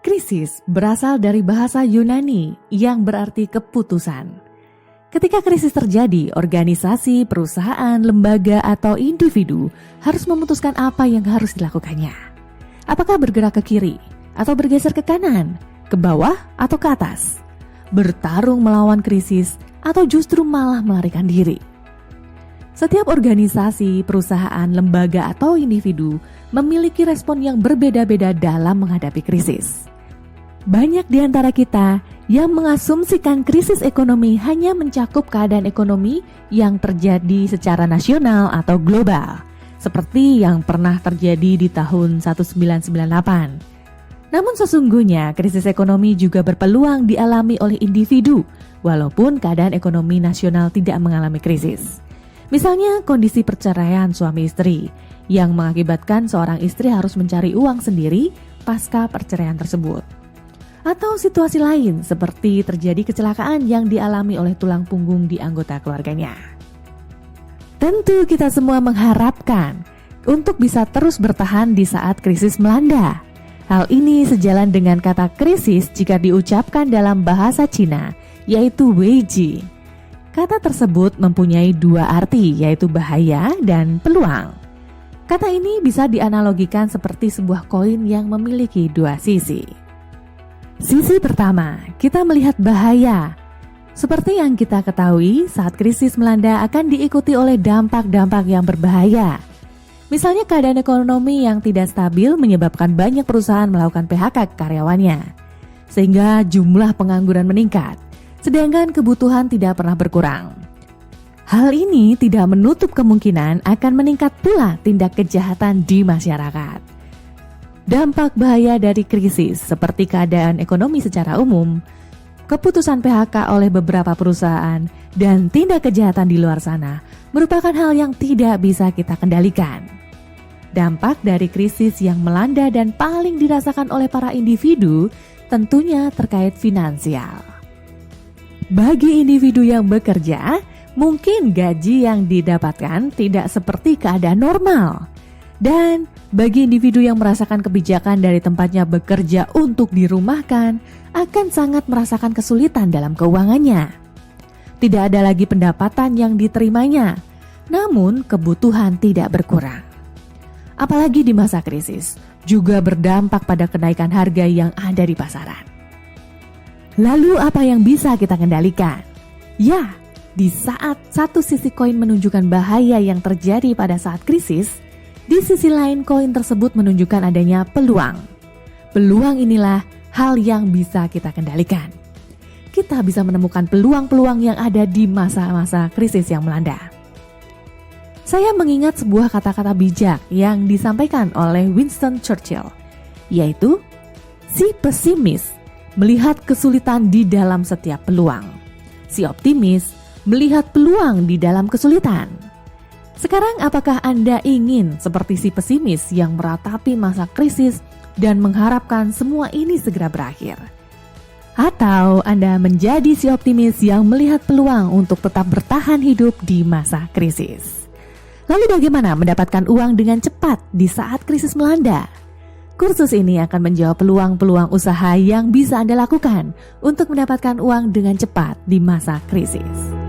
Krisis berasal dari bahasa Yunani yang berarti keputusan. Ketika krisis terjadi, organisasi, perusahaan, lembaga, atau individu harus memutuskan apa yang harus dilakukannya. Apakah bergerak ke kiri, atau bergeser ke kanan, ke bawah, atau ke atas? Bertarung melawan krisis, atau justru malah melarikan diri? Setiap organisasi, perusahaan, lembaga, atau individu memiliki respon yang berbeda-beda dalam menghadapi krisis. Banyak di antara kita yang mengasumsikan krisis ekonomi hanya mencakup keadaan ekonomi yang terjadi secara nasional atau global, seperti yang pernah terjadi di tahun 1998. Namun sesungguhnya krisis ekonomi juga berpeluang dialami oleh individu, walaupun keadaan ekonomi nasional tidak mengalami krisis. Misalnya kondisi perceraian suami istri, yang mengakibatkan seorang istri harus mencari uang sendiri pasca perceraian tersebut. Atau situasi lain seperti terjadi kecelakaan yang dialami oleh tulang punggung di anggota keluarganya. Tentu kita semua mengharapkan untuk bisa terus bertahan di saat krisis melanda. Hal ini sejalan dengan kata krisis jika diucapkan dalam bahasa Cina, yaitu weiji. Kata tersebut mempunyai dua arti, yaitu bahaya dan peluang. Kata ini bisa dianalogikan seperti sebuah koin yang memiliki dua sisi. Sisi pertama, kita melihat bahaya. Seperti yang kita ketahui, saat krisis melanda akan diikuti oleh dampak-dampak yang berbahaya. Misalnya keadaan ekonomi yang tidak stabil menyebabkan banyak perusahaan melakukan PHK ke karyawannya, sehingga jumlah pengangguran meningkat, sedangkan kebutuhan tidak pernah berkurang. Hal ini tidak menutup kemungkinan akan meningkat pula tindak kejahatan di masyarakat. Dampak bahaya dari krisis seperti keadaan ekonomi secara umum, keputusan PHK oleh beberapa perusahaan, dan tindak kejahatan di luar sana merupakan hal yang tidak bisa kita kendalikan. Dampak dari krisis yang melanda dan paling dirasakan oleh para individu tentunya terkait finansial. Bagi individu yang bekerja, mungkin gaji yang didapatkan tidak seperti keadaan normal. Dan bagi individu yang merasakan kebijakan dari tempatnya bekerja untuk dirumahkan, akan sangat merasakan kesulitan dalam keuangannya. Tidak ada lagi pendapatan yang diterimanya, namun kebutuhan tidak berkurang. Apalagi di masa krisis, juga berdampak pada kenaikan harga yang ada di pasaran. Lalu apa yang bisa kita kendalikan? Ya, di saat satu sisi koin menunjukkan bahaya yang terjadi pada saat krisis, di sisi lain koin tersebut menunjukkan adanya peluang. Peluang inilah hal yang bisa kita kendalikan. Kita bisa menemukan peluang-peluang yang ada di masa-masa krisis yang melanda. Saya mengingat sebuah kata-kata bijak yang disampaikan oleh Winston Churchill, yaitu si pesimis melihat kesulitan di dalam setiap peluang. Si optimis melihat peluang di dalam kesulitan. Sekarang apakah Anda ingin seperti si pesimis yang meratapi masa krisis dan mengharapkan semua ini segera berakhir? Atau Anda menjadi si optimis yang melihat peluang untuk tetap bertahan hidup di masa krisis? Lalu bagaimana mendapatkan uang dengan cepat di saat krisis melanda? Kursus ini akan menjawab peluang-peluang usaha yang bisa Anda lakukan untuk mendapatkan uang dengan cepat di masa krisis.